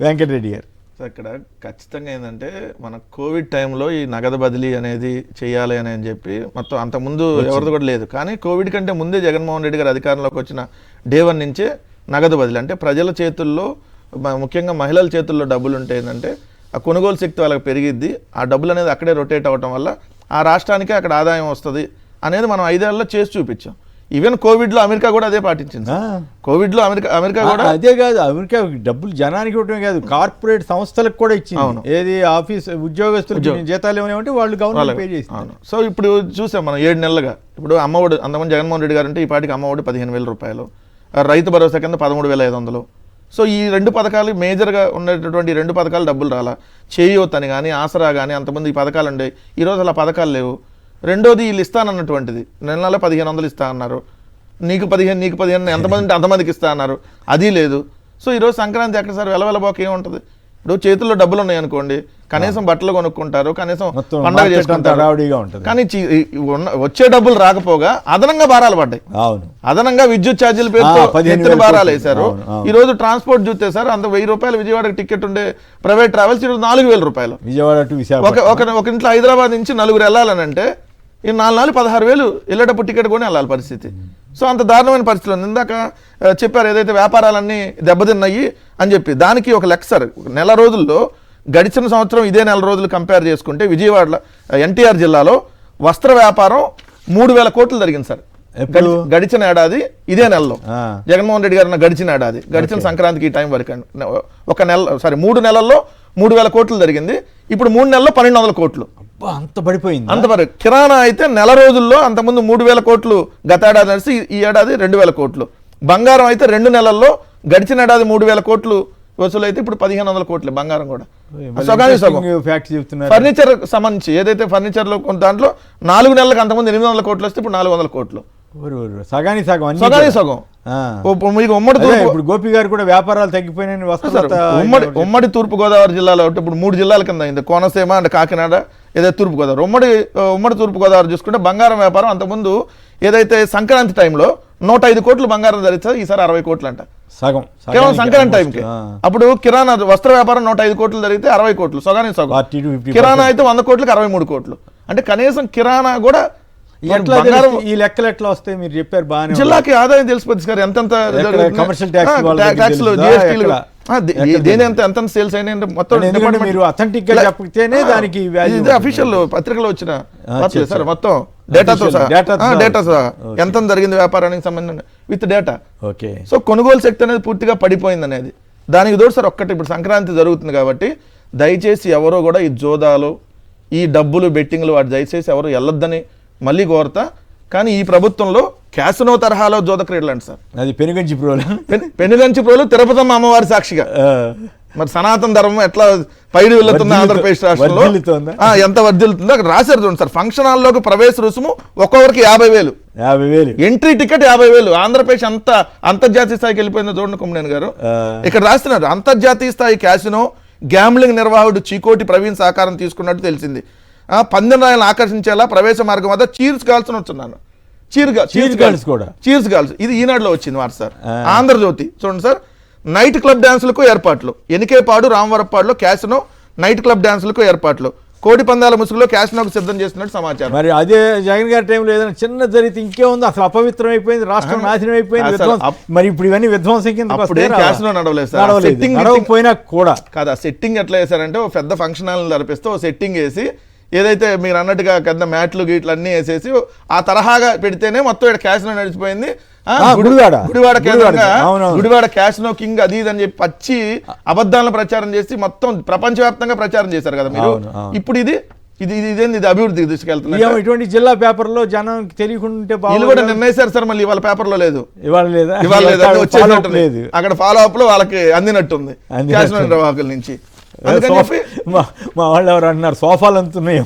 వెంకటరెడ్డి గారు. ఇక్కడ ఖచ్చితంగా ఏంటంటే మన కోవిడ్ టైంలో ఈ నగదు బదిలీ అనేది చేయాలి అని చెప్పి మొత్తం అంతకుముందు ఎవరిది కూడా లేదు. కానీ కోవిడ్ కంటే ముందే జగన్మోహన్ రెడ్డి గారు అధికారంలోకి వచ్చిన డే 1 నుంచే నగదు బదిలీ అంటే ప్రజల చేతుల్లో ముఖ్యంగా మహిళల చేతుల్లో డబ్బులు ఉంటే ఏంటంటే ఆ కొనుగోలు శక్తి వాళ్ళకి పెరిగిద్ది. ఆ డబ్బులు అనేది అక్కడే రొటేట్ అవ్వటం వల్ల ఆ రాష్ట్రానికే అక్కడ ఆదాయం వస్తుంది అనేది మనం 5 ఏళ్లలో చేసి చూపించాం. ఈవెన్ కోవిడ్లో అమెరికా కూడా అదే పాటించింది. కోవిడ్లో అమెరికా కూడా అదే కాదు, అమెరికా డబ్బులు జనానికి ఇవ్వటమే కాదు, కార్పొరేట్ సంస్థలకు కూడా ఇచ్చింది. ఏది ఆఫీస్ ఉద్యోగస్తులు జీతాలు ఏమంటే వాళ్ళు గవర్నమెంట్ పే చేస్తారు. సో ఇప్పుడు చూసాం మనం 7 నెలలుగా. ఇప్పుడు అమ్మఒడి అంతమంది జగన్మోహన్ రెడ్డి గారు అంటే ఈ పాటికి అమ్మఒడి 15,000 రూపాయలు, రైతు భరోసా కింద 13,500. సో ఈ 2 పథకాలు మేజర్గా ఉండేటటువంటి 2 పథకాలు డబ్బులు రాలా. చేయూత్ అని కానీ ఆసరా కానీ అంతమంది ఈ పథకాలు ఉండేవి. ఈరోజు అలా పథకాలు లేవు. రెండోది వీళ్ళు ఇస్తానన్నటువంటిది నెల 1,500 ఇస్తా అన్నారు. నీకు 15 ఎంతమంది అంటే అంతమందికి ఇస్తా అన్నారు, అది లేదు. సో ఈరోజు సంక్రాంతి ఎక్కడ సార్ వెలవెలబోక ఏముంటుంది? ఇప్పుడు చేతుల్లో డబ్బులు ఉన్నాయనుకోండి, కనీసం బట్టలు కొనుక్కుంటారు, కనీసం పండుగ చేసుకుంటారు. కానీ వచ్చే డబ్బులు రాకపోగా అదనంగా భారాలు పడ్డాయి. అదనంగా విద్యుత్ ఛార్జీల పేరుతో ఎత్తున భారాలు వేశారు. ఈ రోజు ట్రాన్స్పోర్ట్ చూస్తే సార్ అంత 1,000 రూపాయలు విజయవాడకి టికెట్ ఉండే ప్రైవేట్ ట్రావెల్స్ ఈరోజు 4,000 రూపాయలు. ఒక ఇంట్లో హైదరాబాద్ నుంచి 4 వెళ్ళాలని అంటే ఈ 4 నాలుగు 16,000 వెళ్ళేటప్పుడు టికెట్ కొని వెళ్ళాలి పరిస్థితి. సో అంత దారుణమైన పరిస్థితులు ఉంది. ఇందాక చెప్పారు ఏదైతే వ్యాపారాలన్నీ దెబ్బతిన్నాయి అని చెప్పి, దానికి ఒక లెక్క సార్. నెల రోజుల్లో గడిచిన సంవత్సరం ఇదే నెల రోజులు కంపేర్ చేసుకుంటే విజయవాడలో ఎన్టీఆర్ జిల్లాలో వస్త్ర వ్యాపారం 3,000 కోట్లు జరిగింది సార్ గడిచిన ఏడాది ఇదే నెలలో. జగన్మోహన్ రెడ్డి గారు గడిచిన ఏడాది గడిచిన సంక్రాంతికి ఈ టైం వరకు ఒక నెల 3 నెలల్లో 3,000 కోట్లు జరిగింది. ఇప్పుడు 3 నెలల్లో 1,200 కోట్లు. అంత పడిపోయింది. కిరాణా అయితే నెల రోజుల్లో అంతకుముందు 3,000 కోట్లు గత ఏడాది నడిచి ఈ ఏడాది 2,000 కోట్లు. బంగారం అయితే 2 నెలల్లో గడిచిన ఏడాది 3,000 కోట్లు వసూలు అయితే ఇప్పుడు 1,500 కోట్లు బంగారం కూడా. ఫర్నిచర్ సంబంధించి ఏదైతే ఫర్నిచర్ లో కొంత దాంట్లో 4 నెలలకు అంతకుముందు 800 కోట్లు వస్తే ఇప్పుడు 400 కోట్లు. సగాని సగం. మీకు ఉమ్మడి గోపి గారు కూడా వ్యాపారాలు తగ్గిపోయినాయి. ఉమ్మడి తూర్పు గోదావరి జిల్లాలో ఇప్పుడు 3 జిల్లాల కింద అయింది, కోనసీమ అండ్ కాకినాడ, ఏదైతే తూర్పు గోదావరి. ఉమ్మడి తూర్పు గోదావరి చూసుకుంటే బంగారం వ్యాపారం అంతకుముందు ఏదైతే సంక్రాంతి టైంలో 105 కోట్లు బంగారం ధరిస్తారు, ఈసారి 60 కోట్లు అంట సగం కేవలం సంక్రాంతి టైంకి. అప్పుడు కిరాణా వస్త్ర వ్యాపారం 105 కోట్లు జరిగితే 60 కోట్లు సగానికి సగం. కిరాణా అయితే 100 కోట్లకి 63 కోట్లు. అంటే కనీసం కిరాణా కూడా ఈ లెక్కలు ఎట్లా వస్తాయి మీరు చెప్పారు బాగా. జిల్లాకి ఆదాయం తెలిసిపోతుంది సార్, ఎంత కమర్షియల్ ట్యాక్స్ జిఎస్టీలు దేని ఎంత సేల్స్ అయినా మొత్తం మీరు అథెంటిక్ గా చెప్తేనే దానికి అఫీషియల్ పత్రికలో వచ్చిన సార్ మొత్తం డేటాతో ఎంత జరిగింది వ్యాపారానికి సంబంధించిన విత్ డేటా. సో కొనుగోలు శక్తి అనేది పూర్తిగా పడిపోయింది అనేది దానికి తోడు సార్. ఒక్కటి ఇప్పుడు సంక్రాంతి జరుగుతుంది కాబట్టి దయచేసి ఎవరో కూడా ఈ జోదాలు ఈ డబ్బులు బెట్టింగ్లు వాటి దయచేసి ఎవరు వెళ్ళొద్దని మళ్ళీ కోరతా. కానీ ఈ ప్రభుత్వంలో క్యాసినో తరహాలో జోద క్రీడలు అంట సార్. అది పెనుగంచి ప్రోలు తిరుపతమ్మ అమ్మవారి సాక్షిగా. మరి సనాతన ధర్మం ఎట్లా పైడి వెళ్తుంది ఆంధ్రప్రదేశ్ రాష్ట్రంలో, ఎంత వర్ధిల్లుతుందో అక్కడ రాశారు చూడండి సార్. ఫంక్షన్ హాల్లోకి ప్రవేశ రుసుము ఒక్కొక్కరికి 50,000, ఎంట్రీ టికెట్ 50,000. ఆంధ్రప్రదేశ్ అంతర్జాతీయ స్థాయికి వెళ్ళిపోయిందో చూడండి కుమ్మనేని గారు. ఇక్కడ రాస్తున్నారు అంతర్జాతీయ స్థాయి క్యాసినో గ్యాంబ్లింగ్ నిర్వాహకుడు చీకోటి ప్రవీణ్ సహకారం తీసుకున్నట్టు తెలిసింది. పందెంరాయలను ఆకర్షించేలా ప్రవేశ మార్గం వద్ద చీర్స్ గాల్స్ వచ్చున్నాను. చీర్స్ గాల్స్ ఇది ఈనాడులో వచ్చింది మాట సార్. ఆంధ్రజ్యోతి చూడండి సార్. నైట్ క్లబ్ డ్యాన్సులకు ఏర్పాట్లు. ఎనికేపాడు రామవరపాడులో క్యాసినో నైట్ క్లబ్ డ్యాన్సులకు ఏర్పాట్లు. కోడి పందాల ముసుగులో క్యాసినోకు సిద్ధం చేస్తున్నట్టు సమాచారం. మరి అదే జగన్ గారి టైంలో ఏదైనా చిన్న జరిగితే ఇంకేముంది, అసలు అపవిత్రం అయిపోయింది, రాష్ట్రం నాశనం అయిపోయింది. మరి ఇప్పుడు ఇవన్నీ విధ్వంసం కింద క్యాసినో నడవలేదు సార్. సెట్టింగ్ పోయినా కూడా కాదు, సెట్టింగ్ ఎట్లా వేసారంటే ఓ పెద్ద ఫంక్షన్ హాల్ నడిపిస్తే ఓ సెట్టింగ్ వేసి ఏదైతే మీరు అన్నట్టుగా కింద మ్యాట్లు గీట్లు అన్నీ వేసేసి ఆ తరహాగా పెడితేనే మొత్తం ఇక్కడ క్యాసినో నడిచిపోయింది. గుడివాడ క్యాసినో కింగ్ అది ఇది అని చెప్పి పచ్చి అబద్ధాలను ప్రచారం చేసి మొత్తం ప్రపంచవ్యాప్తంగా ప్రచారం చేశారు కదా మీరు. ఇప్పుడు ఇది అభివృద్ధికి తీసుకెళ్తున్నారు. ఇటువంటి జిల్లా పేపర్ లో జనం తెలియకుంటే వీళ్ళు కూడా నిర్ణయిస్తారు సార్. మళ్ళీ వాళ్ళ పేపర్ లో లేదు, ఇవాళ లేదు. అక్కడ ఫాలో అప్ లో వాళ్ళకి అందినట్టుంది క్యాసినో నిర్వాహకుల నుంచి. మా వాళ్ళు ఎవరు అంటున్నారు సోఫాలు అంతున్నాయి.